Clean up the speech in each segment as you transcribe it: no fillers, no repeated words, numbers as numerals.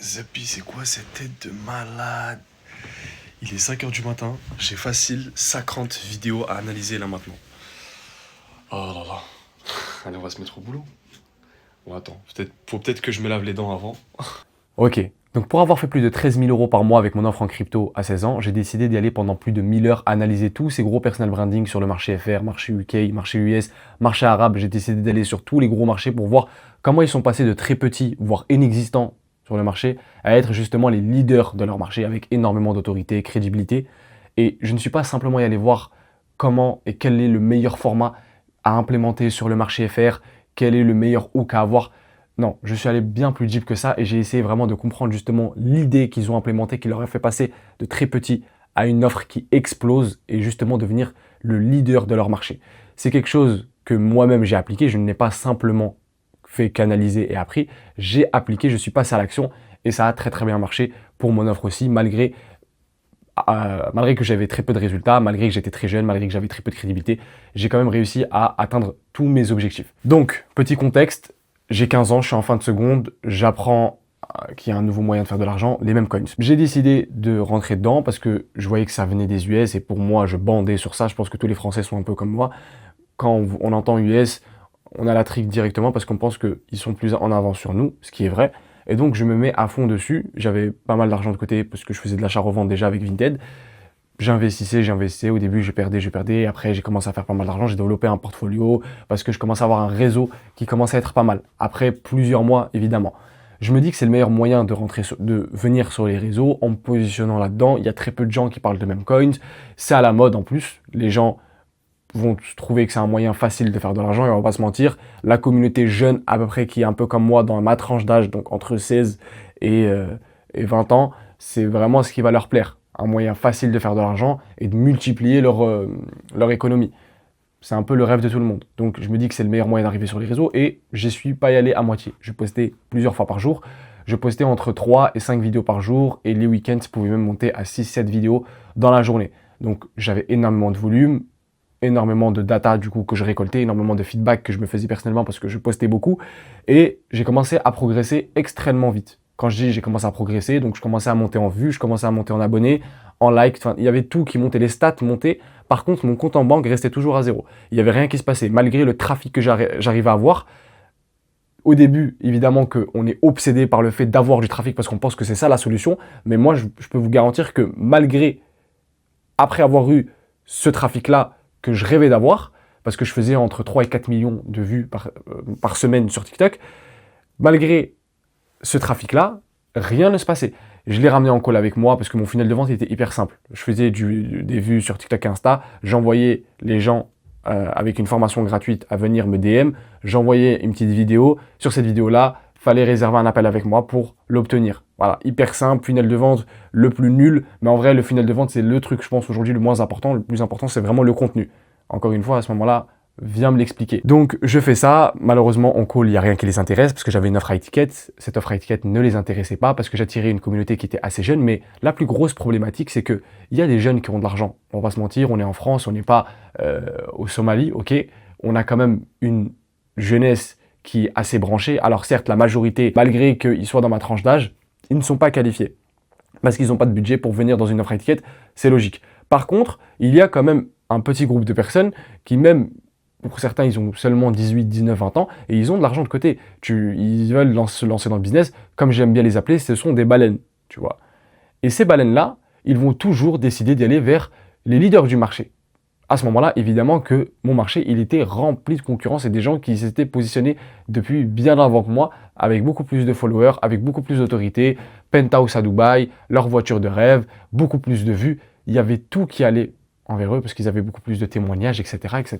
Zapi, c'est quoi cette tête de malade? Il est 5 heures du matin, j'ai facile 50 vidéos à analyser là maintenant. Oh là là. Allez, on va se mettre au boulot. Bon, attends, faut peut-être que je me lave les dents avant. Ok, donc pour avoir fait plus de 13 000 euros par mois avec mon offre en crypto à 16 ans, j'ai décidé d'y aller pendant plus de 1000 heures, analyser tous ces gros personal branding sur le marché FR, marché UK, marché US, marché arabe. J'ai décidé d'aller sur tous les gros marchés pour voir comment ils sont passés de très petits, voire inexistants sur le marché, à être justement les leaders de leur marché avec énormément d'autorité, crédibilité. Et je ne suis pas simplement y aller voir comment et quel est le meilleur format à implémenter sur le marché FR, quel est le meilleur hook à avoir. Non, je suis allé bien plus deep que ça et j'ai essayé vraiment de comprendre justement l'idée qu'ils ont implémentée, qui leur a fait passer de très petit à une offre qui explose et justement devenir le leader de leur marché. C'est quelque chose que moi-même j'ai appliqué, je ne l'ai pas simplement fait qu'analyser et appris, j'ai appliqué, je suis passé à l'action et ça a très très bien marché pour mon offre aussi, malgré que j'avais très peu de résultats, malgré que j'étais très jeune, malgré que j'avais très peu de crédibilité, j'ai quand même réussi à atteindre tous mes objectifs. Donc, petit contexte, j'ai 15 ans, je suis en fin de seconde, j'apprends qu'il y a un nouveau moyen de faire de l'argent, les mêmes coins. J'ai décidé de rentrer dedans parce que je voyais que ça venait des US et pour moi, je bandais sur ça. Je pense que tous les Français sont un peu comme moi. Quand on entend US, on a la trique directement parce qu'on pense qu'ils sont plus en avance sur nous, ce qui est vrai. Et donc, je me mets à fond dessus. J'avais pas mal d'argent de côté parce que je faisais de l'achat-revente déjà avec Vinted. J'investissais. Au début, je perdais. Et après, j'ai commencé à faire pas mal d'argent. J'ai développé un portfolio parce que je commençais à avoir un réseau qui commençait à être pas mal. Après plusieurs mois, évidemment. Je me dis que c'est le meilleur moyen de venir sur les réseaux en me positionnant là-dedans. Il y a très peu de gens qui parlent de meme coins. C'est à la mode en plus. Les gens vont trouver que c'est un moyen facile de faire de l'argent et on va pas se mentir. La communauté jeune, à peu près, qui est un peu comme moi dans ma tranche d'âge, donc entre 16 et 20 ans, c'est vraiment ce qui va leur plaire. Un moyen facile de faire de l'argent et de multiplier leur économie. C'est un peu le rêve de tout le monde. Donc je me dis que c'est le meilleur moyen d'arriver sur les réseaux et je suis pas y allé à moitié. Je postais plusieurs fois par jour. Je postais entre 3 et 5 vidéos par jour et les week-ends, je pouvais même monter à 6-7 vidéos dans la journée. Donc j'avais énormément de volume, énormément de data du coup que je récoltais, énormément de feedback que je me faisais personnellement parce que je postais beaucoup et j'ai commencé à progresser extrêmement vite. Quand je dis j'ai commencé à progresser, donc je commençais à monter en vues, je commençais à monter en abonnés, en likes, enfin il y avait tout qui montait, les stats montaient. Par contre, mon compte en banque restait toujours à zéro. Il n'y avait rien qui se passait malgré le trafic que j'arrivais à avoir. Au début, évidemment qu'on est obsédé par le fait d'avoir du trafic parce qu'on pense que c'est ça la solution, mais moi je peux vous garantir que malgré, après avoir eu ce trafic-là, que je rêvais d'avoir, parce que je faisais entre 3 et 4 millions de vues par semaine sur TikTok, malgré ce trafic-là, rien ne se passait. Je l'ai ramené en call avec moi parce que mon funnel de vente était hyper simple. Je faisais des vues sur TikTok et Insta, j'envoyais les gens avec une formation gratuite à venir me DM, j'envoyais une petite vidéo. Sur cette vidéo-là, fallait réserver un appel avec moi pour l'obtenir. Voilà, hyper simple, funnel de vente le plus nul, mais en vrai, le funnel de vente, c'est le truc, je pense, aujourd'hui le moins important. Le plus important, c'est vraiment le contenu. Encore une fois, à ce moment-là, viens me l'expliquer. Donc, je fais ça. Malheureusement, en call, il n'y a rien qui les intéresse parce que j'avais une offre high ticket. Cette offre high ticket ne les intéressait pas parce que j'attirais une communauté qui était assez jeune. Mais la plus grosse problématique, c'est qu'il y a des jeunes qui ont de l'argent. On va pas se mentir, on est en France, on n'est pas au Somalie, ok. On a quand même une jeunesse qui est assez branchée. Alors certes, la majorité, malgré qu'ils soient dans ma tranche d'âge, ils ne sont pas qualifiés parce qu'ils n'ont pas de budget pour venir dans une offre high ticket. C'est logique. Par contre, il y a quand même un petit groupe de personnes qui même, pour certains, ils ont seulement 18, 19, 20 ans et ils ont de l'argent de côté. Ils veulent se lancer dans le business, comme j'aime bien les appeler, ce sont des baleines, tu vois. Et ces baleines-là, ils vont toujours décider d'aller vers les leaders du marché. À ce moment-là, évidemment que mon marché, il était rempli de concurrence et des gens qui s'étaient positionnés depuis bien avant que moi, avec beaucoup plus de followers, avec beaucoup plus d'autorité, penthouse à Dubaï, leur voiture de rêve, beaucoup plus de vues. Il y avait tout qui allait envers eux parce qu'ils avaient beaucoup plus de témoignages, etc., etc.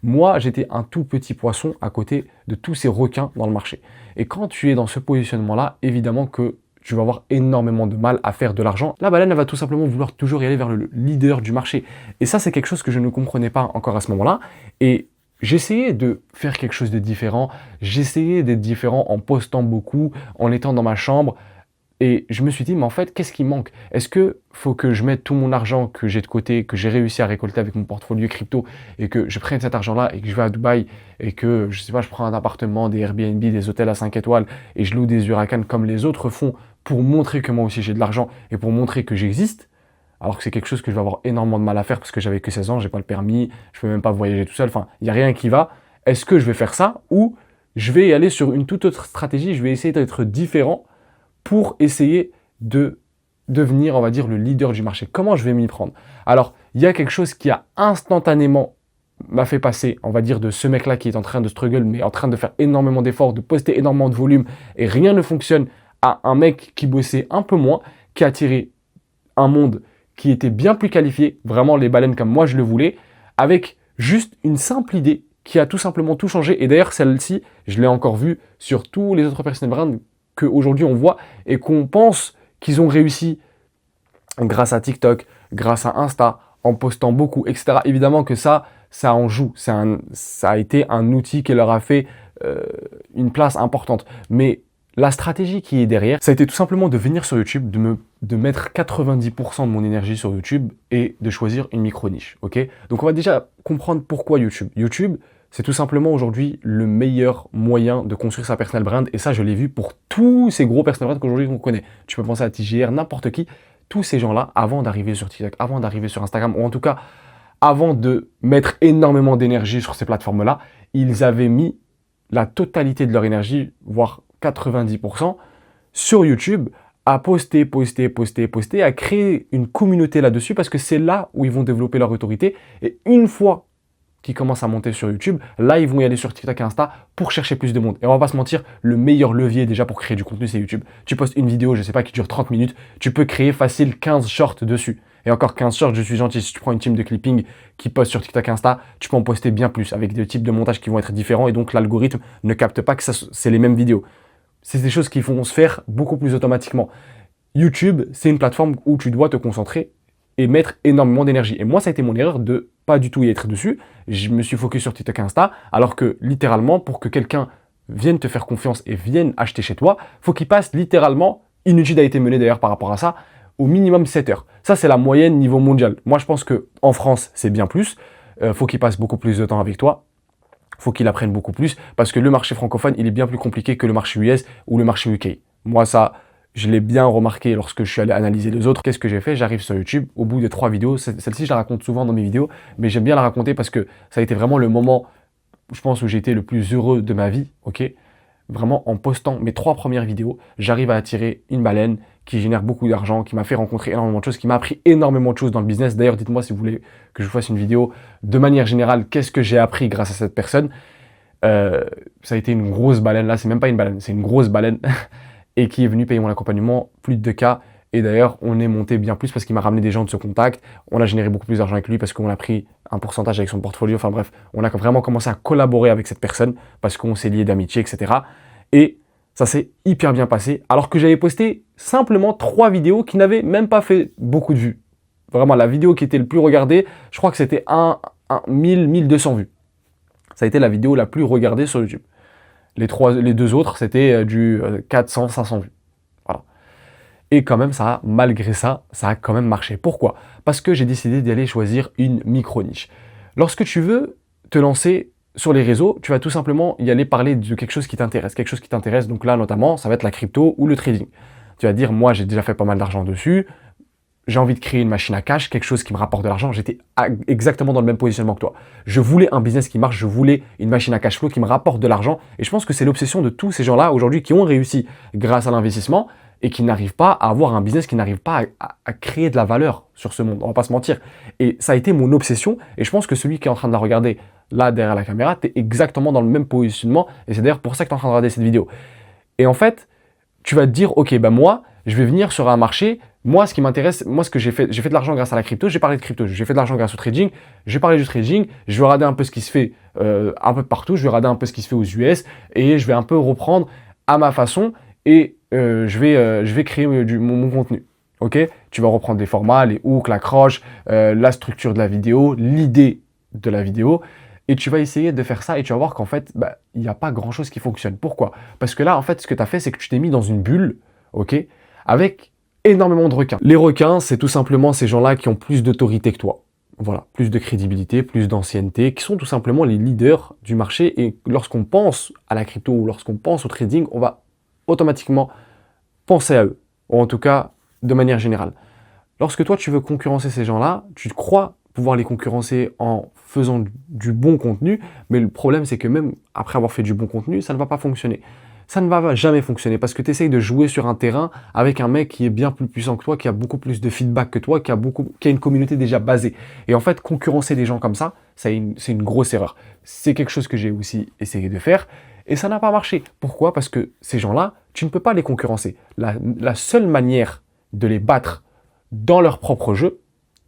Moi, j'étais un tout petit poisson à côté de tous ces requins dans le marché. Et quand tu es dans ce positionnement-là, évidemment que tu vas avoir énormément de mal à faire de l'argent. La baleine, elle va tout simplement vouloir toujours y aller vers le leader du marché. Et ça, c'est quelque chose que je ne comprenais pas encore à ce moment-là. Et j'essayais de faire quelque chose de différent. J'essayais d'être différent en postant beaucoup, en étant dans ma chambre. Et je me suis dit, mais en fait, qu'est-ce qui manque? Est-ce que faut que je mette tout mon argent que j'ai de côté, que j'ai réussi à récolter avec mon portfolio crypto, et que je prenne cet argent-là et que je vais à Dubaï, et que, je prends un appartement, des Airbnb, des hôtels à 5 étoiles, et je loue des Huracans comme les autres font pour montrer que moi aussi j'ai de l'argent et pour montrer que j'existe, alors que c'est quelque chose que je vais avoir énormément de mal à faire parce que j'avais que 16 ans, j'ai pas le permis, je peux même pas voyager tout seul, enfin, il n'y a rien qui va. Est-ce que je vais faire ça ou je vais y aller sur une toute autre stratégie, je vais essayer d'être différent pour essayer de devenir, on va dire, le leader du marché. Comment je vais m'y prendre? Alors, il y a quelque chose qui a instantanément m'a fait passer, on va dire, de ce mec-là qui est en train de struggle, mais en train de faire énormément d'efforts, de poster énormément de volume, et rien ne fonctionne, à un mec qui bossait un peu moins, qui a tiré un monde qui était bien plus qualifié, vraiment les baleines comme moi je le voulais, avec juste une simple idée qui a tout simplement tout changé. Et d'ailleurs, celle-ci, je l'ai encore vue sur tous les autres personal brands qu'aujourd'hui on voit et qu'on pense qu'ils ont réussi grâce à TikTok, grâce à Insta, en postant beaucoup, etc. Évidemment que ça en joue. Ça a été un outil qui leur a fait une place importante. Mais la stratégie qui est derrière, ça a été tout simplement de venir sur YouTube, de mettre 90% de mon énergie sur YouTube et de choisir une micro-niche. Okay, donc on va déjà comprendre pourquoi YouTube. YouTube, c'est tout simplement aujourd'hui le meilleur moyen de construire sa personal brand. Et ça, je l'ai vu pour tous ces gros personal brands qu'aujourd'hui on connaît. Tu peux penser à TJR, n'importe qui. Tous ces gens-là, avant d'arriver sur TikTok, avant d'arriver sur Instagram, ou en tout cas, avant de mettre énormément d'énergie sur ces plateformes-là, ils avaient mis la totalité de leur énergie, voire 90%, sur YouTube, à poster, à créer une communauté là-dessus, parce que c'est là où ils vont développer leur autorité. Et une fois qu'ils commencent à monter sur YouTube, là, ils vont y aller sur TikTok et Insta pour chercher plus de monde. Et on va pas se mentir, le meilleur levier déjà pour créer du contenu, c'est YouTube. Tu postes une vidéo, je sais pas, qui dure 30 minutes, tu peux créer facile 15 shorts dessus. Et encore 15 shorts, je suis gentil, si tu prends une team de clipping qui poste sur TikTok et Insta, tu peux en poster bien plus, avec des types de montage qui vont être différents, et donc l'algorithme ne capte pas que c'est les mêmes vidéos. C'est des choses qui vont se faire beaucoup plus automatiquement. YouTube, c'est une plateforme où tu dois te concentrer et mettre énormément d'énergie. Et moi, ça a été mon erreur de pas du tout y être dessus. Je me suis focus sur TikTok et Insta, alors que littéralement, pour que quelqu'un vienne te faire confiance et vienne acheter chez toi, faut qu'il passe littéralement, une étude a été menée d'ailleurs par rapport à ça, au minimum 7 heures. Ça, c'est la moyenne niveau mondial. Moi, je pense qu'en France, c'est bien plus. Faut qu'il passe beaucoup plus de temps avec toi. Faut qu'il apprenne beaucoup plus, parce que le marché francophone, il est bien plus compliqué que le marché US ou le marché UK. Moi, ça, je l'ai bien remarqué lorsque je suis allé analyser les autres. Qu'est-ce que j'ai fait? J'arrive sur YouTube, au bout de 3 vidéos, celle-ci, je la raconte souvent dans mes vidéos, mais j'aime bien la raconter parce que ça a été vraiment le moment, je pense, où j'ai été le plus heureux de ma vie, ok? Vraiment, en postant mes 3 premières vidéos, j'arrive à attirer une baleine qui génère beaucoup d'argent, qui m'a fait rencontrer énormément de choses, qui m'a appris énormément de choses dans le business. D'ailleurs, dites-moi si vous voulez que je vous fasse une vidéo de manière générale, qu'est-ce que j'ai appris grâce à cette personne. Ça a été une grosse baleine, là, c'est même pas une baleine, c'est une grosse baleine, et qui est venu payer mon accompagnement, plus de 2K. Et d'ailleurs, on est monté bien plus parce qu'il m'a ramené des gens de ce contact. On a généré beaucoup plus d'argent avec lui parce qu'on a pris un pourcentage avec son portfolio. Enfin bref, on a vraiment commencé à collaborer avec cette personne parce qu'on s'est liés d'amitié, etc. Et ça s'est hyper bien passé. Alors que j'avais posté simplement 3 vidéos qui n'avaient même pas fait beaucoup de vues. Vraiment, la vidéo qui était le plus regardée, je crois que c'était 1200 vues. Ça a été la vidéo la plus regardée sur YouTube. Les 2 autres, c'était du 400, 500 vues. Voilà. Et quand même, malgré ça, ça a quand même marché. Pourquoi? Parce que j'ai décidé d'aller choisir une micro-niche. Lorsque tu veux te lancer sur les réseaux, tu vas tout simplement y aller parler de quelque chose qui t'intéresse. Quelque chose qui t'intéresse, donc là, notamment, ça va être la crypto ou le trading. Tu vas dire, moi, j'ai déjà fait pas mal d'argent dessus, j'ai envie de créer une machine à cash, quelque chose qui me rapporte de l'argent. J'étais exactement dans le même positionnement que toi. Je voulais un business qui marche, je voulais une machine à cash flow qui me rapporte de l'argent. Et je pense que c'est l'obsession de tous ces gens-là aujourd'hui qui ont réussi grâce à l'investissement et qui n'arrivent pas à avoir un business, qui n'arrivent pas à créer de la valeur sur ce monde. On va pas se mentir. Et ça a été mon obsession. Et je pense que celui qui est en train de la regarder là derrière la caméra, tu es exactement dans le même positionnement. Et c'est d'ailleurs pour ça que tu es en train de regarder cette vidéo. Et en fait, tu vas te dire, ok, ben moi, je vais venir sur un marché. Moi, ce qui m'intéresse, moi, ce que j'ai fait de l'argent grâce à la crypto, j'ai parlé de crypto, j'ai fait de l'argent grâce au trading, j'ai parlé du trading, je vais regarder un peu ce qui se fait un peu partout, je vais regarder un peu ce qui se fait aux US et je vais un peu reprendre à ma façon et je vais créer mon contenu. Ok? Tu vas reprendre des formats, les hooks, l'accroche, la structure de la vidéo, l'idée de la vidéo et tu vas essayer de faire ça et tu vas voir qu'en fait, il n'y a pas grand-chose qui fonctionne. Pourquoi? Parce que là, en fait, ce que tu as fait, c'est que tu t'es mis dans une bulle, ok, avec énormément de requins. Les requins, c'est tout simplement ces gens-là qui ont plus d'autorité que toi. Voilà, plus de crédibilité, plus d'ancienneté, qui sont tout simplement les leaders du marché. Et lorsqu'on pense à la crypto ou lorsqu'on pense au trading, on va automatiquement penser à eux. ou en tout cas de manière générale. Lorsque toi tu veux concurrencer ces gens-là, tu crois pouvoir les concurrencer en faisant du bon contenu, mais le problème c'est que même après avoir fait du bon contenu, ça ne va pas fonctionner. Ça ne va jamais fonctionner parce que tu essayes de jouer sur un terrain avec un mec qui est bien plus puissant que toi, qui a beaucoup plus de feedback que toi, qui a une communauté déjà basée. Et en fait, concurrencer des gens comme ça, c'est une grosse erreur. C'est quelque chose que j'ai aussi essayé de faire et ça n'a pas marché. Pourquoi? Parce que ces gens-là, tu ne peux pas les concurrencer. La seule manière de les battre dans leur propre jeu,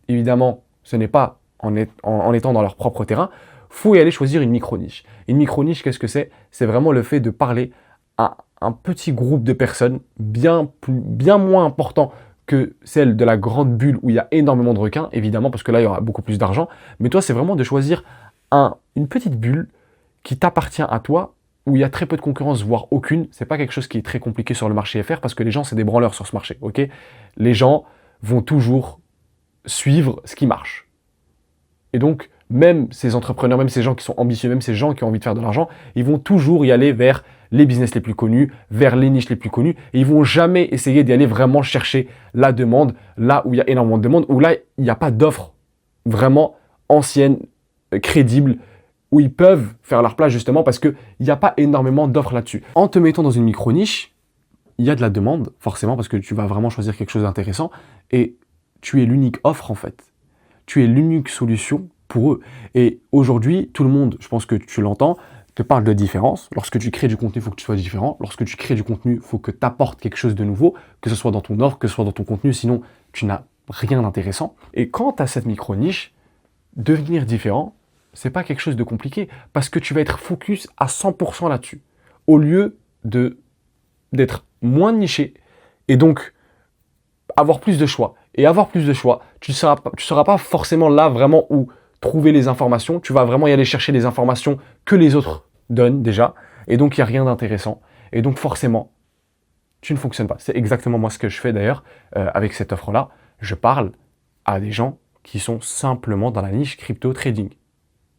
évidemment, ce n'est pas en étant dans leur propre terrain, faut y aller choisir une micro-niche. Une micro-niche, qu'est-ce que c'est? C'est vraiment le fait de parler à un petit groupe de personnes bien moins important que celle de la grande bulle où il y a énormément de requins, évidemment, parce que là, il y aura beaucoup plus d'argent. Mais toi, c'est vraiment de choisir une petite bulle qui t'appartient à toi, où il y a très peu de concurrence, voire aucune. C'est pas quelque chose qui est très compliqué sur le marché FR, parce que les gens, c'est des branleurs sur ce marché, ok? Les gens vont toujours suivre ce qui marche. Et donc, même ces entrepreneurs, même ces gens qui sont ambitieux, même ces gens qui ont envie de faire de l'argent, ils vont toujours y aller vers les business les plus connus, vers les niches les plus connues, et ils vont jamais essayer d'y aller vraiment chercher la demande, là où il y a énormément de demande, où là, il n'y a pas d'offre vraiment ancienne, crédible, où ils peuvent faire leur place justement parce qu'il n'y a pas énormément d'offres là-dessus. En te mettant dans une micro-niche, il y a de la demande, forcément, parce que tu vas vraiment choisir quelque chose d'intéressant, et tu es l'unique offre en fait. Tu es l'unique solution pour eux. Et aujourd'hui, tout le monde, je pense que tu l'entends, te parle de différence. Lorsque tu crées du contenu, il faut que tu sois différent. Lorsque tu crées du contenu, il faut que tu apportes quelque chose de nouveau, que ce soit dans ton offre, que ce soit dans ton contenu, sinon tu n'as rien d'intéressant. Et quand tu as cette micro-niche, devenir différent, c'est pas quelque chose de compliqué, parce que tu vas être focus à 100% là-dessus, au lieu d'être moins niché, et donc avoir plus de choix. Et avoir plus de choix, tu ne seras pas forcément là vraiment où trouver les informations. Tu vas vraiment y aller chercher les informations que les autres donnent déjà. Et donc, il n'y a rien d'intéressant. Et donc, forcément, tu ne fonctionnes pas. C'est exactement moi ce que je fais d'ailleurs avec cette offre-là. Je parle à des gens qui sont simplement dans la niche crypto trading.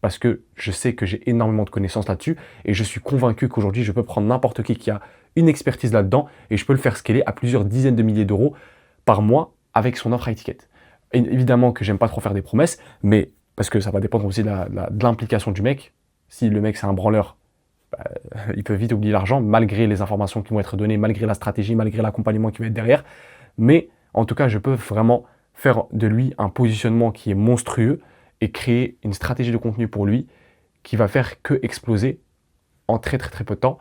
Parce que je sais que j'ai énormément de connaissances là-dessus et je suis convaincu qu'aujourd'hui, je peux prendre n'importe qui a une expertise là-dedans et je peux le faire scaler à plusieurs dizaines de milliers d'euros par mois avec son offre high ticket. Et évidemment que j'aime pas trop faire des promesses, mais parce que ça va dépendre aussi de l'implication du mec. Si le mec c'est un branleur, il peut vite oublier l'argent, malgré les informations qui vont être données, malgré la stratégie, malgré l'accompagnement qui va être derrière. Mais en tout cas, je peux vraiment faire de lui un positionnement qui est monstrueux et créer une stratégie de contenu pour lui qui va faire que exploser en très très très peu de temps.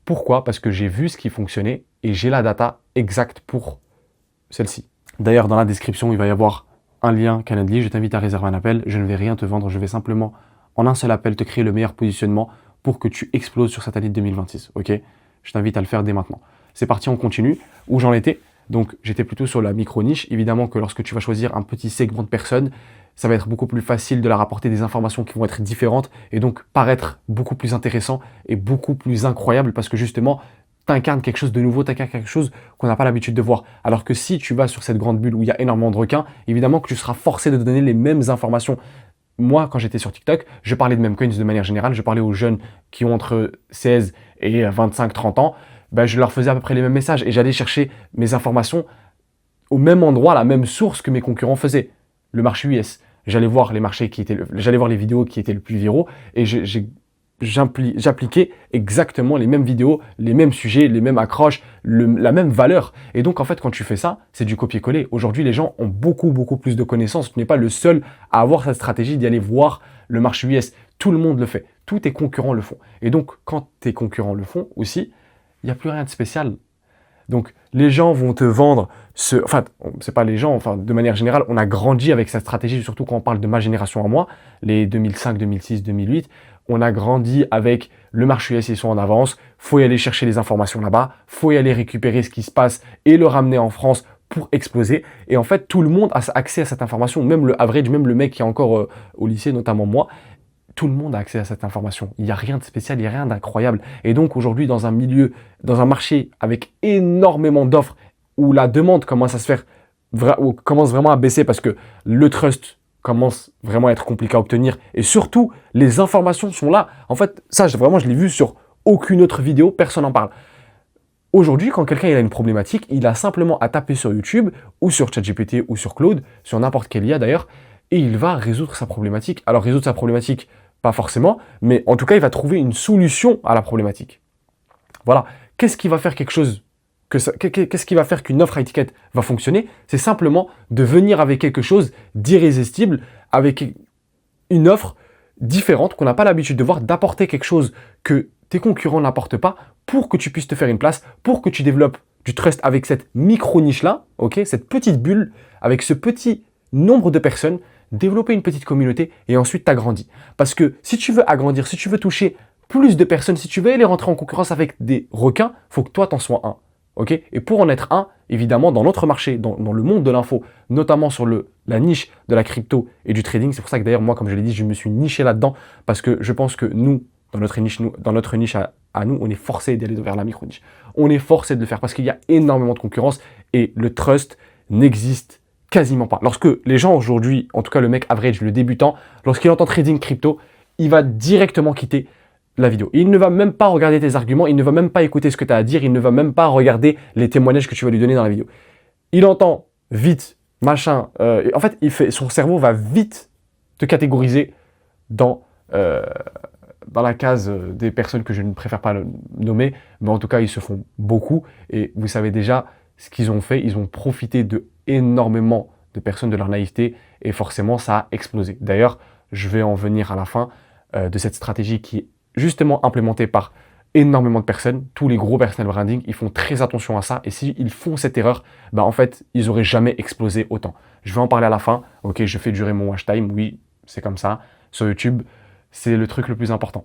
Pourquoi? Parce que j'ai vu ce qui fonctionnait et j'ai la data exacte pour celle-ci. D'ailleurs, dans la description, il va y avoir un lien Calendly. Je t'invite à réserver un appel. Je ne vais rien te vendre. Je vais simplement, en un seul appel, te créer le meilleur positionnement pour que tu exploses sur cette année 2026. Ok? Je t'invite à le faire dès maintenant. C'est parti, on continue. Où j'en étais? Donc, j'étais plutôt sur la micro-niche. Évidemment que lorsque tu vas choisir un petit segment de personnes, ça va être beaucoup plus facile de leur apporter des informations qui vont être différentes et donc paraître beaucoup plus intéressant et beaucoup plus incroyable parce que justement, t'incarnes quelque chose de nouveau, t'incarnes quelque chose qu'on n'a pas l'habitude de voir. Alors que si tu vas sur cette grande bulle où il y a énormément de requins, évidemment que tu seras forcé de donner les mêmes informations. Moi, quand j'étais sur TikTok, je parlais de memcoins de manière générale, je parlais aux jeunes qui ont entre 16 et 25-30 ans, je leur faisais à peu près les mêmes messages et j'allais chercher mes informations au même endroit, à la même source que mes concurrents faisaient. Le marché US. J'allais voir j'allais voir les vidéos qui étaient le plus viraux et j'appliquais exactement les mêmes vidéos, les mêmes sujets, les mêmes accroches, la même valeur. Et donc, en fait, quand tu fais ça, c'est du copier-coller. Aujourd'hui, les gens ont beaucoup, beaucoup plus de connaissances. Tu n'es pas le seul à avoir cette stratégie d'y aller voir le marché US. Tout le monde le fait. Tous tes concurrents le font. Et donc, quand tes concurrents le font aussi, il n'y a plus rien de spécial. Donc, les gens vont te vendre c'est pas les gens, de manière générale, on a grandi avec cette stratégie, surtout quand on parle de ma génération à moi, les 2005, 2006, 2008, on a grandi avec le marché US, ils sont en avance, faut y aller chercher les informations là-bas, faut y aller récupérer ce qui se passe et le ramener en France pour exploser. Et en fait, tout le monde a accès à cette information, même le average, même le mec qui est encore au lycée, notamment moi, tout le monde a accès à cette information. Il n'y a rien de spécial, il n'y a rien d'incroyable. Et donc aujourd'hui, dans un marché avec énormément d'offres, où la demande commence à se faire, ou commence vraiment à baisser parce que le trust commence vraiment à être compliqué à obtenir. Et surtout, les informations sont là. En fait, ça, vraiment, je l'ai vu sur aucune autre vidéo, personne n'en parle. Aujourd'hui, quand quelqu'un il a une problématique, il a simplement à taper sur YouTube ou sur ChatGPT ou sur Claude, sur n'importe quel IA d'ailleurs, et il va résoudre sa problématique. Alors résoudre sa problématique, pas forcément, mais en tout cas, il va trouver une solution à la problématique. Voilà. Qu'est-ce qui va faire quelque chose qu'est-ce qui va faire qu'une offre à étiquette va fonctionner? C'est simplement de venir avec quelque chose d'irrésistible, avec une offre différente qu'on n'a pas l'habitude de voir, d'apporter quelque chose que tes concurrents n'apportent pas pour que tu puisses te faire une place, pour que tu développes du trust avec cette micro-niche-là, ok, cette petite bulle, avec ce petit nombre de personnes, développer une petite communauté et ensuite t'agrandir. Parce que si tu veux agrandir, si tu veux toucher plus de personnes, si tu veux aller rentrer en concurrence avec des requins, il faut que toi t'en sois un. Okay, et pour en être un, évidemment, dans notre marché, dans le monde de l'info, notamment sur la niche de la crypto et du trading, c'est pour ça que d'ailleurs, moi, comme je l'ai dit, je me suis niché là-dedans, parce que je pense que nous, dans notre niche à nous, on est forcé d'aller vers la micro-niche. On est forcé de le faire parce qu'il y a énormément de concurrence et le trust n'existe quasiment pas. Lorsque les gens aujourd'hui, en tout cas le mec average, le débutant, lorsqu'il entend trading crypto, il va directement quitter la vidéo. Il ne va même pas regarder tes arguments, il ne va même pas écouter ce que tu as à dire, il ne va même pas regarder les témoignages que tu vas lui donner dans la vidéo. Il entend vite, machin, en fait, son cerveau va vite te catégoriser dans la case des personnes que je ne préfère pas nommer, mais en tout cas, ils se font beaucoup. Et vous savez déjà ce qu'ils ont fait, ils ont profité de énormément de personnes, de leur naïveté, et forcément, ça a explosé. D'ailleurs, je vais en venir à la fin de cette stratégie qui est justement implémenté par énormément de personnes. Tous les gros personal branding, ils font très attention à ça. Et s'ils font cette erreur, bah en fait, ils n'auraient jamais explosé autant. Je vais en parler à la fin. Ok, je fais durer mon watch time. Oui, c'est comme ça. Sur YouTube, c'est le truc le plus important.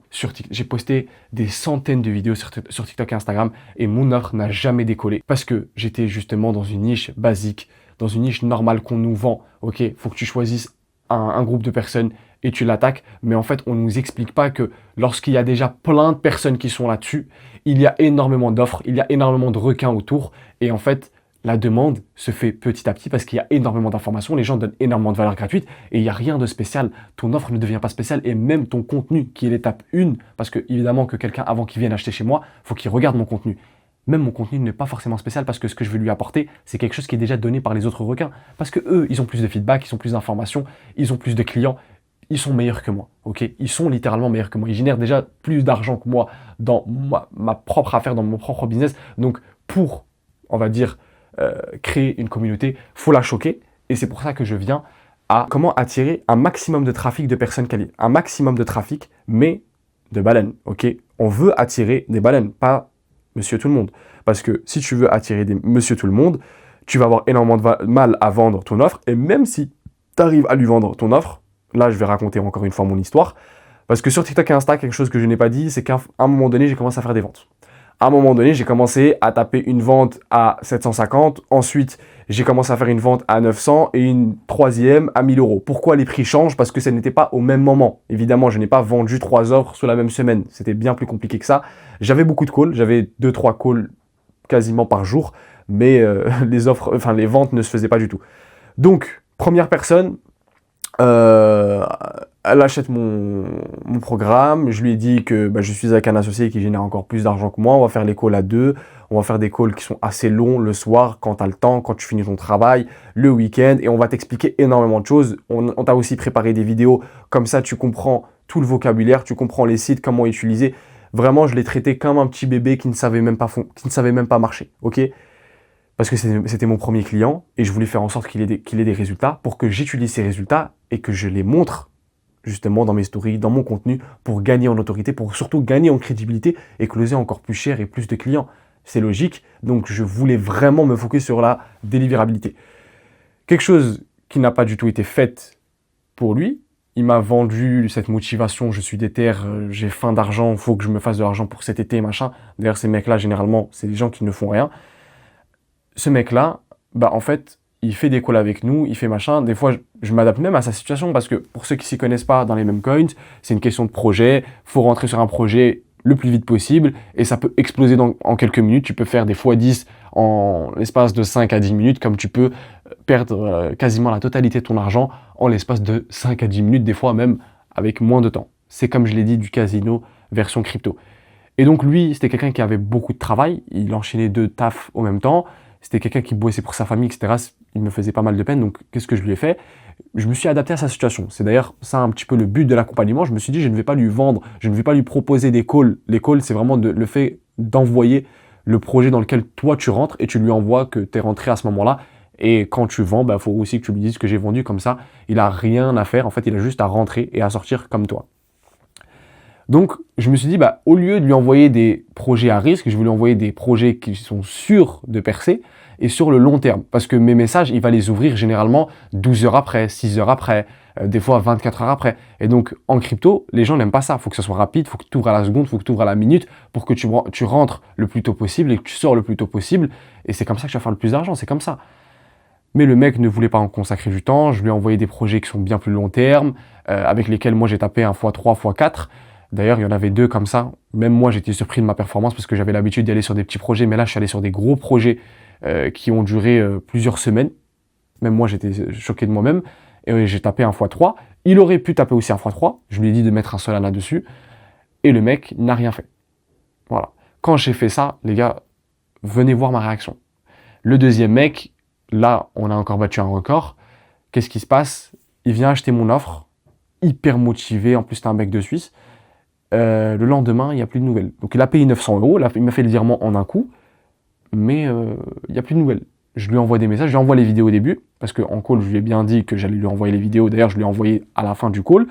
J'ai posté des centaines de vidéos sur TikTok et Instagram et mon offre n'a jamais décollé parce que j'étais justement dans une niche basique, dans une niche normale qu'on nous vend. Ok, faut que tu choisisses un groupe de personnes et tu l'attaques, mais en fait, on ne nous explique pas que lorsqu'il y a déjà plein de personnes qui sont là-dessus, il y a énormément d'offres, il y a énormément de requins autour, et en fait, la demande se fait petit à petit parce qu'il y a énormément d'informations, les gens donnent énormément de valeur gratuite, et il n'y a rien de spécial. Ton offre ne devient pas spéciale, et même ton contenu, qui est l'étape 1, parce que évidemment que quelqu'un, avant qu'il vienne acheter chez moi, il faut qu'il regarde mon contenu. Même mon contenu n'est pas forcément spécial parce que ce que je vais lui apporter, c'est quelque chose qui est déjà donné par les autres requins. Parce que eux, ils ont plus de feedback, ils ont plus d'informations, ils ont plus de clients, ils sont meilleurs que moi, ok? Ils sont littéralement meilleurs que moi. Ils génèrent déjà plus d'argent que moi dans ma propre affaire, dans mon propre business. Donc, pour, on va dire, créer une communauté, faut la choquer. Et c'est pour ça que je viens à comment attirer un maximum de trafic de personnes qualifiées. Un maximum de trafic, mais de baleines, ok? On veut attirer des baleines, pas monsieur tout le monde. Parce que si tu veux attirer des monsieur tout le monde, tu vas avoir énormément de mal à vendre ton offre. Et même si tu arrives à lui vendre ton offre, là, je vais raconter encore une fois mon histoire. Parce que sur TikTok et Insta, quelque chose que je n'ai pas dit, c'est qu'à un moment donné, j'ai commencé à faire des ventes. À un moment donné, j'ai commencé à taper une vente à 750. Ensuite, j'ai commencé à faire une vente à 900 et une troisième à 1000 euros. Pourquoi les prix changent? Parce que ça n'était pas au même moment. Évidemment, je n'ai pas vendu 3 offres sur la même semaine. C'était bien plus compliqué que ça. J'avais beaucoup de calls. J'avais 2-3 calls quasiment par jour. Mais les ventes ne se faisaient pas du tout. Donc, première personne, elle achète mon programme, je lui ai dit que je suis avec un associé qui génère encore plus d'argent que moi, on va faire les calls à deux, on va faire des calls qui sont assez longs le soir, quand tu as le temps, quand tu finis ton travail, le week-end, et on va t'expliquer énormément de choses. On t'a aussi préparé des vidéos, comme ça tu comprends tout le vocabulaire, tu comprends les sites, comment utiliser. Vraiment, je l'ai traité comme un petit bébé qui ne savait même pas marcher, ok? Parce que c'était mon premier client et je voulais faire en sorte qu'il ait des résultats pour que j'utilise ces résultats et que je les montre justement dans mes stories, dans mon contenu pour gagner en autorité, pour surtout gagner en crédibilité et closer encore plus cher et plus de clients. C'est logique, donc je voulais vraiment me focus sur la délivrabilité. Quelque chose qui n'a pas du tout été fait pour lui. Il m'a vendu cette motivation, je suis déter, j'ai faim d'argent, il faut que je me fasse de l'argent pour cet été, machin. D'ailleurs, ces mecs-là, généralement, c'est des gens qui ne font rien. Ce mec-là, en fait, il fait des calls avec nous, il fait machin. Des fois, je m'adapte même à sa situation parce que pour ceux qui s'y connaissent pas dans les mêmes coins, c'est une question de projet. Faut rentrer sur un projet le plus vite possible et ça peut exploser en quelques minutes. Tu peux faire des x10 en l'espace de 5 à 10 minutes, comme tu peux perdre quasiment la totalité de ton argent en l'espace de 5 à 10 minutes, des fois même avec moins de temps. C'est comme je l'ai dit du casino version crypto. Et donc lui, c'était quelqu'un qui avait beaucoup de travail, il enchaînait 2 tafs au même temps, c'était quelqu'un qui bossait pour sa famille, etc. Il me faisait pas mal de peine, donc qu'est-ce que je lui ai fait? Je me suis adapté à sa situation. C'est d'ailleurs ça un petit peu le but de l'accompagnement. Je me suis dit, je ne vais pas lui vendre, je ne vais pas lui proposer des calls. Les calls, c'est vraiment le fait d'envoyer le projet dans lequel toi tu rentres et tu lui envoies que tu es rentré à ce moment-là. Et quand tu vends, il faut aussi que tu lui dises que j'ai vendu comme ça. Il n'a rien à faire, en fait, il a juste à rentrer et à sortir comme toi. Donc, je me suis dit, au lieu de lui envoyer des projets à risque, je vais lui envoyer des projets qui sont sûrs de percer et sur le long terme. Parce que mes messages, il va les ouvrir généralement 12 heures après, 6 heures après, des fois 24 heures après. Et donc, en crypto, les gens n'aiment pas ça. Il faut que ça soit rapide, il faut que tu ouvres à la seconde, il faut que tu ouvres à la minute pour que tu rentres le plus tôt possible et que tu sors le plus tôt possible. Et c'est comme ça que tu vas faire le plus d'argent, c'est comme ça. Mais le mec ne voulait pas en consacrer du temps. Je lui ai envoyé des projets qui sont bien plus long terme, avec lesquels moi j'ai tapé un x3, x4. D'ailleurs, il y en avait 2 comme ça. Même moi, j'étais surpris de ma performance parce que j'avais l'habitude d'y aller sur des petits projets. Mais là, je suis allé sur des gros projets qui ont duré plusieurs semaines. Même moi, j'étais choqué de moi-même. Et j'ai tapé un x3. Il aurait pu taper aussi un x3. Je lui ai dit de mettre un Solana dessus. Et le mec n'a rien fait. Voilà. Quand j'ai fait ça, les gars, venez voir ma réaction. Le deuxième mec, là, on a encore battu un record. Qu'est-ce qui se passe? Il vient acheter mon offre, hyper motivé. En plus, c'est un mec de Suisse. Le lendemain, il n'y a plus de nouvelles. Donc il a payé 900 €, il m'a fait le virement en un coup, mais il n'y a plus de nouvelles. Je lui envoie des messages, je lui envoie les vidéos au début, parce qu'en call, je lui ai bien dit que j'allais lui envoyer les vidéos. D'ailleurs, je lui ai envoyé à la fin du call.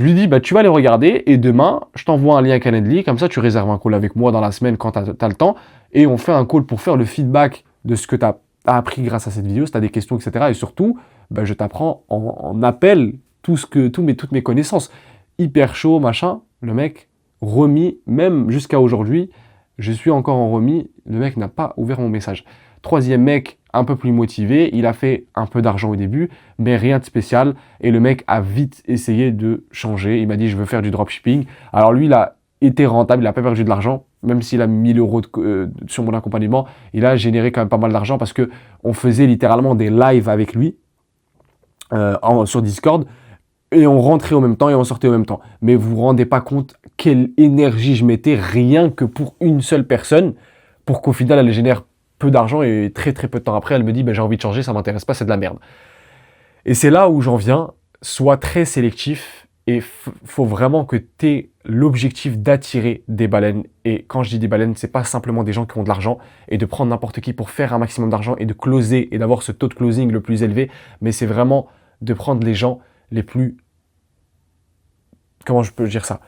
Je lui dis, tu vas les regarder, et demain, je t'envoie un lien Calendly, comme ça, tu réserves un call avec moi dans la semaine quand tu as le temps, et on fait un call pour faire le feedback de ce que tu as appris grâce à cette vidéo, si tu as des questions, etc. Et surtout, je t'apprends en appel toutes mes connaissances. Hyper chaud, machin. Le mec, remis, même jusqu'à aujourd'hui, je suis encore en remis, le mec n'a pas ouvert mon message. Troisième mec, un peu plus motivé, il a fait un peu d'argent au début, mais rien de spécial, et le mec a vite essayé de changer, il m'a dit je veux faire du dropshipping. Alors lui, il a été rentable, il n'a pas perdu de l'argent, même s'il a 1000 € sur mon accompagnement, il a généré quand même pas mal d'argent parce que on faisait littéralement des lives avec lui sur Discord, et on rentrait au même temps et on sortait au même temps. Mais vous vous rendez pas compte quelle énergie je mettais rien que pour une seule personne, pour qu'au final elle génère peu d'argent et très très peu de temps après elle me dit j'ai envie de changer, ça m'intéresse pas, c'est de la merde. Et c'est là où j'en viens, sois très sélectif et faut vraiment que tu aies l'objectif d'attirer des baleines. Et quand je dis des baleines, c'est pas simplement des gens qui ont de l'argent et de prendre n'importe qui pour faire un maximum d'argent et de closer et d'avoir ce taux de closing le plus élevé, mais c'est vraiment de prendre les gens les plus... Comment je peux dire ça?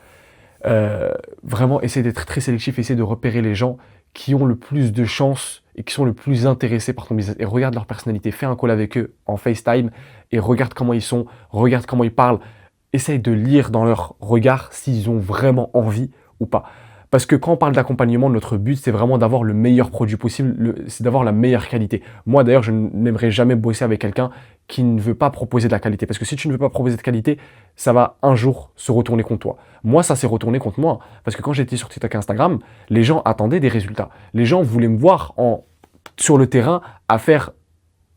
Vraiment, essayer d'être très sélectif, essayer de repérer les gens qui ont le plus de chances et qui sont le plus intéressés par ton business. Et regarde leur personnalité, fais un call avec eux en FaceTime et regarde comment ils sont, regarde comment ils parlent. Essaye de lire dans leur regard s'ils ont vraiment envie ou pas. Parce que quand on parle d'accompagnement, notre but, c'est vraiment d'avoir le meilleur produit possible, c'est d'avoir la meilleure qualité. Moi, d'ailleurs, je n'aimerais jamais bosser avec quelqu'un qui ne veut pas proposer de la qualité. Parce que si tu ne veux pas proposer de qualité, ça va un jour se retourner contre toi. Moi, ça s'est retourné contre moi. Parce que quand j'étais sur TikTok et Instagram, les gens attendaient des résultats. Les gens voulaient me voir sur le terrain à faire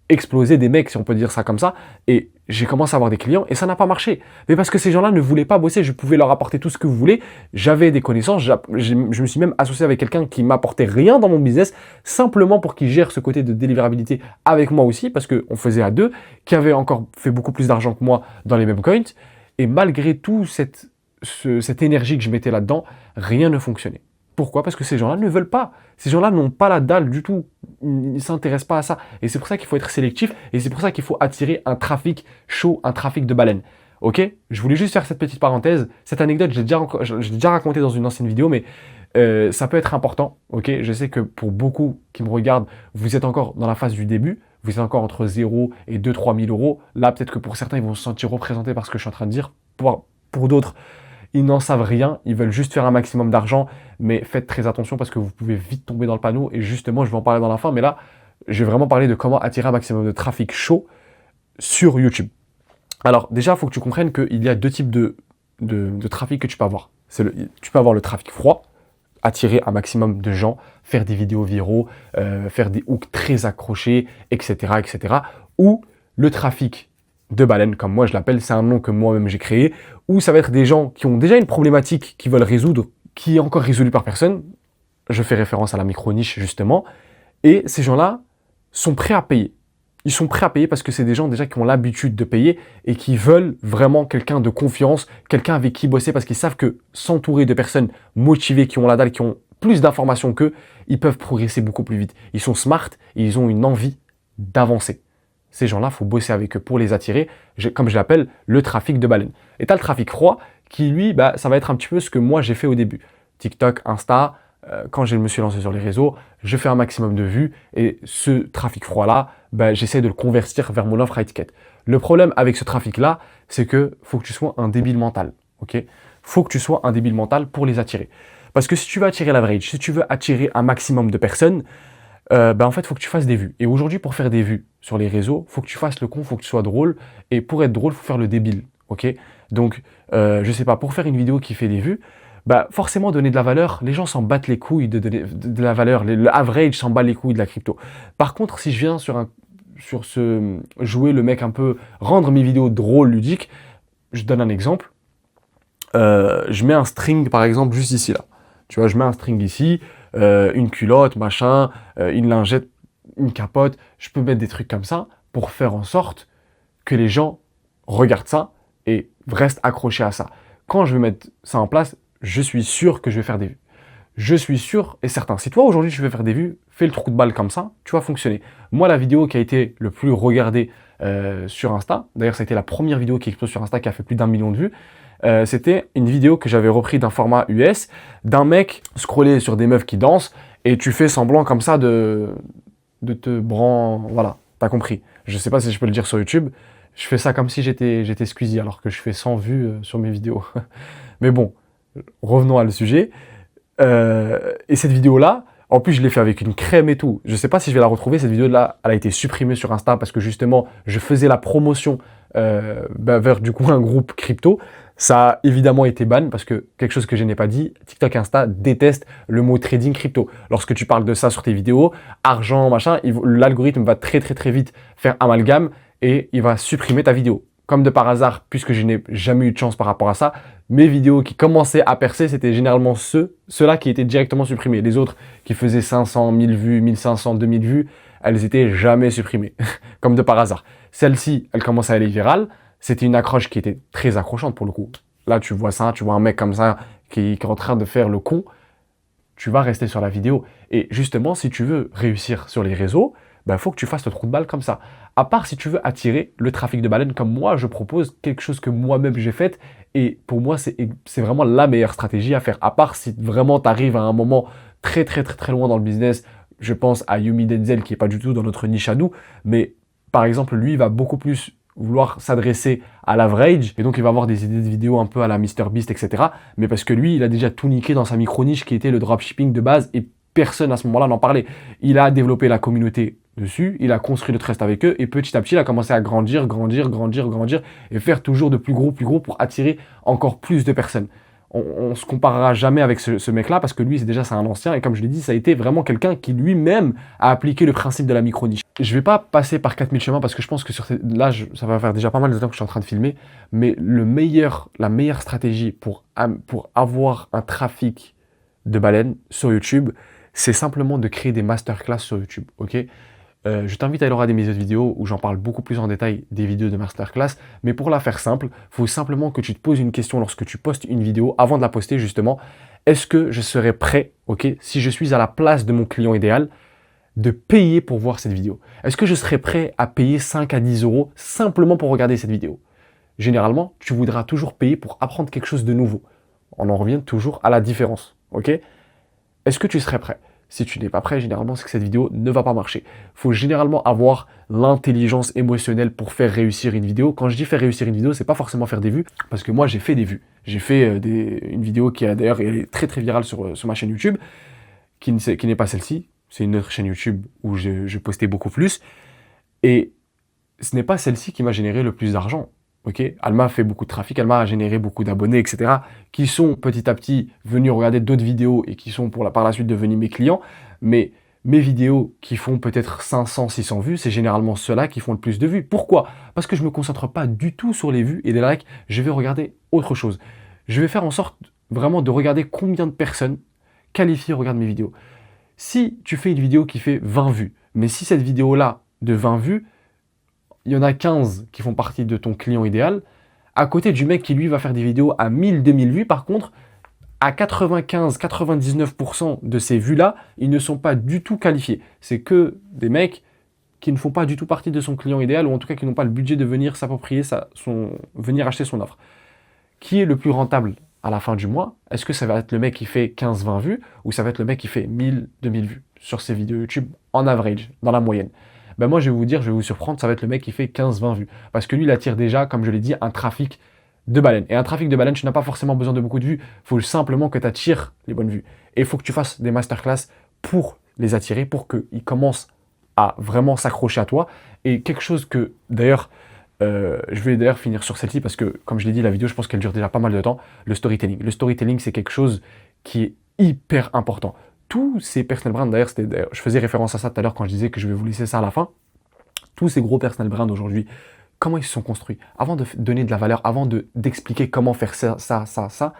exploser des mecs, si on peut dire ça comme ça, et j'ai commencé à avoir des clients et ça n'a pas marché. Mais parce que ces gens-là ne voulaient pas bosser, je pouvais leur apporter tout ce que vous voulez, j'avais des connaissances, je me suis même associé avec quelqu'un qui m'apportait rien dans mon business, simplement pour qu'il gère ce côté de délivrabilité avec moi aussi, parce qu'on faisait à deux, qui avait encore fait beaucoup plus d'argent que moi dans les mêmes coins, et malgré tout cette énergie que je mettais là-dedans, rien ne fonctionnait. Pourquoi? Parce que ces gens-là ne veulent pas. Ces gens-là n'ont pas la dalle du tout. Ils ne s'intéressent pas à ça. Et c'est pour ça qu'il faut être sélectif. Et c'est pour ça qu'il faut attirer un trafic chaud, un trafic de baleines. Ok? Je voulais juste faire cette petite parenthèse. Cette anecdote, je l'ai déjà racontée dans une ancienne vidéo, mais ça peut être important. Ok? Je sais que pour beaucoup qui me regardent, vous êtes encore dans la phase du début. Vous êtes encore entre 0 et 2-3 000 euros. Là, peut-être que pour certains, ils vont se sentir représentés par ce que je suis en train de dire. Pour d'autres, ils n'en savent rien, ils veulent juste faire un maximum d'argent, mais faites très attention parce que vous pouvez vite tomber dans le panneau, et justement, je vais en parler dans la fin, mais là, je vais vraiment parler de comment attirer un maximum de trafic chaud sur YouTube. Alors, déjà, il faut que tu comprennes qu'il y a deux types de trafic que tu peux avoir. Tu peux avoir le trafic froid, attirer un maximum de gens, faire des vidéos viraux, faire des hooks très accrochés, etc., etc., ou le trafic de baleine, comme moi je l'appelle, c'est un nom que moi-même j'ai créé, où ça va être des gens qui ont déjà une problématique qu'ils veulent résoudre qui est encore résolu par personne. Je fais référence à la micro-niche justement. Et ces gens-là sont prêts à payer. Ils sont prêts à payer parce que c'est des gens déjà qui ont l'habitude de payer et qui veulent vraiment quelqu'un de confiance, quelqu'un avec qui bosser parce qu'ils savent que s'entourer de personnes motivées, qui ont la dalle, qui ont plus d'informations qu'eux, ils peuvent progresser beaucoup plus vite. Ils sont smart et ils ont une envie d'avancer. Ces gens-là, il faut bosser avec eux pour les attirer, comme je l'appelle, le trafic de baleine. Et tu as le trafic froid qui, lui, ça va être un petit peu ce que moi j'ai fait au début. TikTok, Insta, quand je me suis lancé sur les réseaux, je fais un maximum de vues et ce trafic froid-là, j'essaie de le convertir vers mon offre à étiquette. Le problème avec ce trafic-là, c'est que faut que tu sois un débile mental. Ok, faut que tu sois un débile mental pour les attirer. Parce que si tu veux attirer l'average, si tu veux attirer un maximum de personnes, en fait, il faut que tu fasses des vues. Et aujourd'hui, pour faire des vues sur les réseaux, il faut que tu fasses le con, il faut que tu sois drôle. Et pour être drôle, il faut faire le débile. Ok, donc, je sais pas, pour faire une vidéo qui fait des vues, forcément donner de la valeur, les gens s'en battent les couilles de la valeur, le average s'en bat les couilles de la crypto. Par contre, si je viens jouer le mec un peu, rendre mes vidéos drôles, ludiques, je donne un exemple, je mets un string par exemple juste ici là, tu vois, je mets un string ici, une culotte, machin, une lingette, une capote, je peux mettre des trucs comme ça pour faire en sorte que les gens regardent ça et restent accrochés à ça. Quand je vais mettre ça en place, je suis sûr que je vais faire des vues. Je suis sûr et certain. Si toi, aujourd'hui, tu veux faire des vues, fais le trou de balle comme ça, tu vas fonctionner. Moi, la vidéo qui a été le plus regardée sur Insta, d'ailleurs, ça a été la première vidéo qui explose sur Insta, qui a fait plus d'1 million de vues, c'était une vidéo que j'avais repris d'un format US, d'un mec scroller sur des meufs qui dansent, et tu fais semblant comme ça de te voilà, t'as compris. Je sais pas si je peux le dire sur YouTube, je fais ça comme si j'étais Squeezie, alors que je fais 100 vues sur mes vidéos. Mais bon, revenons à le sujet. Et cette vidéo-là, en plus je l'ai fait avec une crème et tout. Je sais pas si je vais la retrouver, cette vidéo-là, elle a été supprimée sur Insta parce que justement, je faisais la promotion vers du coup un groupe crypto. Ça a évidemment été ban parce que quelque chose que je n'ai pas dit, TikTok, Insta détestent le mot trading crypto. Lorsque tu parles de ça sur tes vidéos, argent, machin, l'algorithme va très vite faire amalgame et il va supprimer ta vidéo. Comme de par hasard, puisque je n'ai jamais eu de chance par rapport à ça, mes vidéos qui commençaient à percer, c'était généralement ceux-là qui étaient directement supprimés. Les autres qui faisaient 500, 1000 vues, 1500, 2000 vues, elles étaient jamais supprimées, comme de par hasard. Celle-ci, elle commençait à aller virale. C'était une accroche qui était très accrochante pour le coup. Là, tu vois ça, tu vois un mec comme ça qui est en train de faire le con, tu vas rester sur la vidéo. Et justement, si tu veux réussir sur les réseaux, faut que tu fasses le trou de balle comme ça. À part si tu veux attirer le trafic de baleine, comme moi, je propose quelque chose que moi-même j'ai fait. Et pour moi, c'est vraiment la meilleure stratégie à faire. À part si vraiment tu arrives à un moment très loin dans le business. Je pense à Yumi Denzel, qui n'est pas du tout dans notre niche à nous. Mais par exemple, lui, il va beaucoup plus vouloir s'adresser à l'average. Et donc, il va avoir des idées de vidéos un peu à la MrBeast, etc. Mais parce que lui, il a déjà tout niqué dans sa micro-niche qui était le dropshipping de base. Et personne à ce moment-là n'en parlait. Il a développé la communauté dessus, il a construit le trust avec eux et petit à petit, il a commencé à grandir et faire toujours de plus gros pour attirer encore plus de personnes. On se comparera jamais avec ce mec-là parce que lui, c'est un ancien et comme je l'ai dit, ça a été vraiment quelqu'un qui lui-même a appliqué le principe de la micro-niche. Je vais pas passer par 4000 chemins parce que je pense que ça va faire déjà pas mal de temps que je suis en train de filmer, mais la meilleure stratégie pour avoir un trafic de baleine sur YouTube, c'est simplement de créer des masterclass sur YouTube, ok ? Je t'invite à aller regarder mes autres vidéos où j'en parle beaucoup plus en détail des vidéos de masterclass. Mais pour la faire simple, il faut simplement que tu te poses une question lorsque tu postes une vidéo, avant de la poster justement. Est-ce que je serais prêt, ok, si je suis à la place de mon client idéal, de payer pour voir cette vidéo? Est-ce que je serais prêt à payer 5 à 10 euros simplement pour regarder cette vidéo? Généralement, tu voudras toujours payer pour apprendre quelque chose de nouveau. On en revient toujours à la différence, ok? Est-ce que tu serais prêt? Si tu n'es pas prêt, généralement, c'est que cette vidéo ne va pas marcher. Il faut généralement avoir l'intelligence émotionnelle pour faire réussir une vidéo. Quand je dis faire réussir une vidéo, c'est pas forcément faire des vues, parce que moi, j'ai fait des vues. J'ai fait une vidéo qui a d'ailleurs est très virale sur ma chaîne YouTube, qui n'est pas celle-ci. C'est une autre chaîne YouTube où je postais beaucoup plus. Et ce n'est pas celle-ci qui m'a généré le plus d'argent. Okay, elle m'a fait beaucoup de trafic, elle m'a généré beaucoup d'abonnés, etc. qui sont petit à petit venus regarder d'autres vidéos et qui sont par la suite devenus mes clients. Mais mes vidéos qui font peut-être 500, 600 vues, c'est généralement ceux-là qui font le plus de vues. Pourquoi? Parce que je ne me concentre pas du tout sur les vues et les likes, je vais regarder autre chose. Je vais faire en sorte vraiment de regarder combien de personnes qualifiées regardent mes vidéos. Si tu fais une vidéo qui fait 20 vues, mais si cette vidéo-là de 20 vues, il y en a 15 qui font partie de ton client idéal, à côté du mec qui lui va faire des vidéos à 1000, 2000 vues, par contre, à 95-99% de ces vues-là, ils ne sont pas du tout qualifiés. C'est que des mecs qui ne font pas du tout partie de son client idéal, ou en tout cas qui n'ont pas le budget de venir s'approprier, venir acheter son offre. Qui est le plus rentable à la fin du mois? Est-ce que ça va être le mec qui fait 15-20 vues, ou ça va être le mec qui fait 1000, 2000 vues sur ses vidéos YouTube en average, dans la moyenne? Ben moi je vais vous dire, je vais vous surprendre, ça va être le mec qui fait 15-20 vues. Parce que lui, il attire déjà, comme je l'ai dit, un trafic de baleines. Et un trafic de baleines, tu n'as pas forcément besoin de beaucoup de vues, il faut simplement que tu attires les bonnes vues. Et il faut que tu fasses des masterclass pour les attirer, pour qu'ils commencent à vraiment s'accrocher à toi. Et quelque chose que, d'ailleurs, je vais d'ailleurs finir sur celle-ci parce que, comme je l'ai dit, la vidéo, je pense qu'elle dure déjà pas mal de temps, le storytelling. Le storytelling, c'est quelque chose qui est hyper important. Tous ces personal brands, d'ailleurs, je faisais référence à ça tout à l'heure quand je disais que je vais vous laisser ça à la fin, tous ces gros personal brands aujourd'hui, comment ils se sont construits? Avant de donner de la valeur, avant d'expliquer comment faire ça,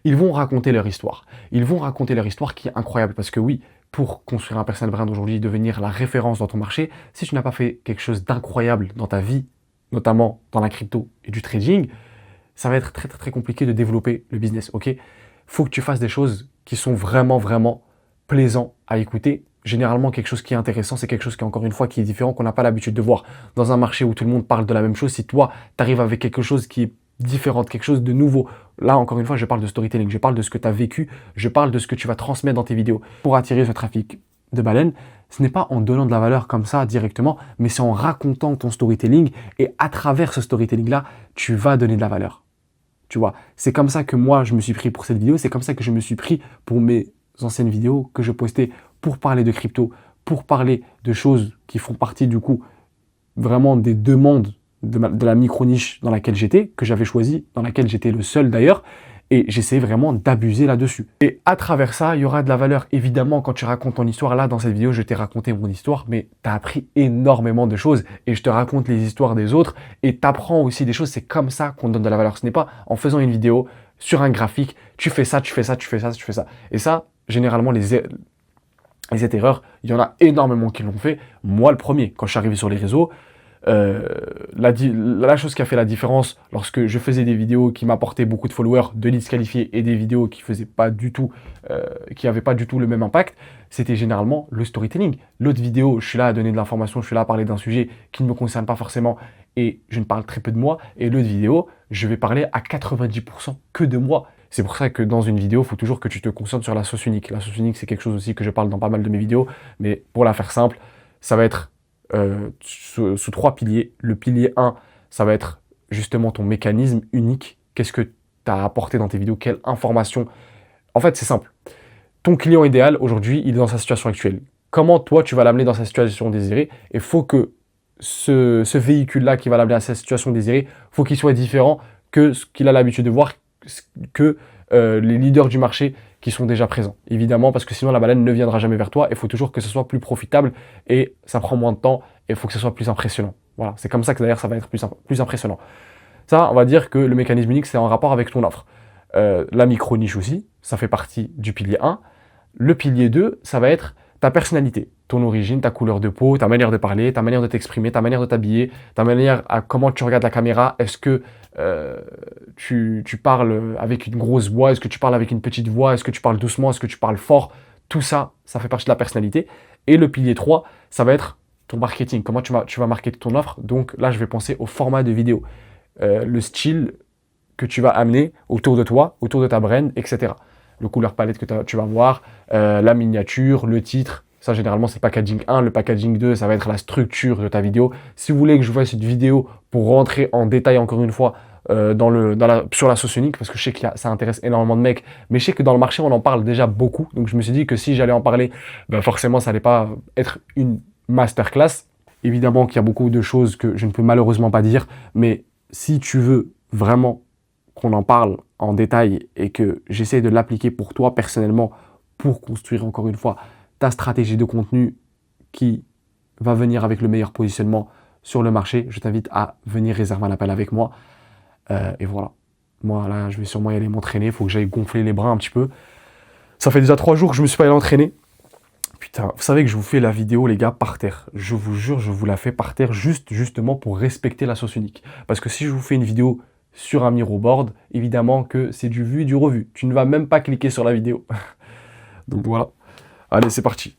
ils vont raconter leur histoire. Ils vont raconter leur histoire qui est incroyable parce que oui, pour construire un personal brand aujourd'hui, devenir la référence dans ton marché, si tu n'as pas fait quelque chose d'incroyable dans ta vie, notamment dans la crypto et du trading, ça va être très très très compliqué de développer le business, ok? Faut que tu fasses des choses qui sont vraiment vraiment plaisants à écouter. Généralement, quelque chose qui est intéressant, c'est quelque chose qui, encore une fois, qui est différent, qu'on n'a pas l'habitude de voir. Dans un marché où tout le monde parle de la même chose, si toi, tu arrives avec quelque chose qui est différent, quelque chose de nouveau, là, encore une fois, je parle de storytelling, je parle de ce que tu as vécu, je parle de ce que tu vas transmettre dans tes vidéos pour attirer ce trafic de baleines. Ce n'est pas en donnant de la valeur comme ça directement, mais c'est en racontant ton storytelling et à travers ce storytelling-là, tu vas donner de la valeur. Tu vois, c'est comme ça que moi, je me suis pris pour cette vidéo, c'est comme ça que je me suis pris pour mes anciennes vidéos que je postais pour parler de crypto, pour parler de choses qui font partie du coup vraiment des demandes de la micro-niche dans laquelle j'étais, que j'avais choisi, dans laquelle j'étais le seul d'ailleurs, et j'essayais vraiment d'abuser là-dessus. Et à travers ça, il y aura de la valeur évidemment quand tu racontes ton histoire. Là, dans cette vidéo, je t'ai raconté mon histoire, mais tu as appris énormément de choses et je te raconte les histoires des autres et tu apprends aussi des choses. C'est comme ça qu'on donne de la valeur. Ce n'est pas en faisant une vidéo sur un graphique, tu fais ça, tu fais ça, tu fais ça, tu fais ça. Et ça, généralement, les erreurs, il y en a énormément qui l'ont fait. Moi, le premier, quand je suis arrivé sur les réseaux, la chose qui a fait la différence lorsque je faisais des vidéos qui m'apportaient beaucoup de followers, de leads qualifiés et des vidéos qui n'avaient pas du tout le même impact, c'était généralement le storytelling. L'autre vidéo, je suis là à donner de l'information, je suis là à parler d'un sujet qui ne me concerne pas forcément et je ne parle très peu de moi. Et l'autre vidéo, je vais parler à 90% que de moi. C'est pour ça que dans une vidéo, il faut toujours que tu te concentres sur la sauce unique. La sauce unique, c'est quelque chose aussi que je parle dans pas mal de mes vidéos, mais pour la faire simple, ça va être sous 3 piliers. Le pilier 1, ça va être justement ton mécanisme unique. Qu'est-ce que tu as apporté dans tes vidéos? Quelle information? En fait, c'est simple. Ton client idéal, aujourd'hui, il est dans sa situation actuelle. Comment toi, tu vas l'amener dans sa situation désirée? Et il faut que ce véhicule-là qui va l'amener à sa situation désirée, faut qu'il soit différent que ce qu'il a l'habitude de voir, que les leaders du marché qui sont déjà présents. Évidemment, parce que sinon la baleine ne viendra jamais vers toi. Il faut toujours que ce soit plus profitable et ça prend moins de temps et il faut que ce soit plus impressionnant. Voilà, c'est comme ça que d'ailleurs ça va être plus impressionnant. Ça, on va dire que le mécanisme unique, c'est en rapport avec ton offre. La micro-niche aussi, ça fait partie du pilier 1. Le pilier 2, ça va être ta personnalité, ton origine, ta couleur de peau, ta manière de parler, ta manière de t'exprimer, ta manière de t'habiller, ta manière à comment tu regardes la caméra. Est-ce que tu parles avec une grosse voix? Est-ce que tu parles avec une petite voix? Est-ce que tu parles doucement? Est-ce que tu parles fort? Tout ça, ça fait partie de la personnalité. Et le pilier 3, ça va être ton marketing. Comment tu vas marketer ton offre? Donc là, je vais penser au format de vidéo, le style que tu vas amener autour de toi, autour de ta brand, etc. Le couleur palette que tu vas voir, la miniature, le titre. Ça, généralement, c'est le packaging 1. Le packaging 2, ça va être la structure de ta vidéo. Si vous voulez que je fasse cette vidéo pour rentrer en détail, encore une fois, sur la sauce unique, parce que je sais que ça intéresse énormément de mecs, mais je sais que dans le marché, on en parle déjà beaucoup. Donc, je me suis dit que si j'allais en parler, ben forcément, ça n'allait pas être une masterclass. Évidemment qu'il y a beaucoup de choses que je ne peux malheureusement pas dire, mais si tu veux vraiment qu'on en parle en détail et que j'essaie de l'appliquer pour toi personnellement pour construire encore une fois ta stratégie de contenu qui va venir avec le meilleur positionnement sur le marché, je t'invite à venir réserver un appel avec moi. Et voilà. Moi, là, je vais sûrement y aller m'entraîner. Il faut que j'aille gonfler les bras un petit peu. Ça fait déjà 3 jours que je me suis pas allé entraîner. Putain, vous savez que je vous fais la vidéo, les gars, par terre. Je vous jure, je vous la fais par terre justement pour respecter la sauce unique. Parce que si je vous fais une vidéo sur un miroboard, évidemment que c'est du vu et du revu. Tu ne vas même pas cliquer sur la vidéo. Donc voilà. Allez, c'est parti.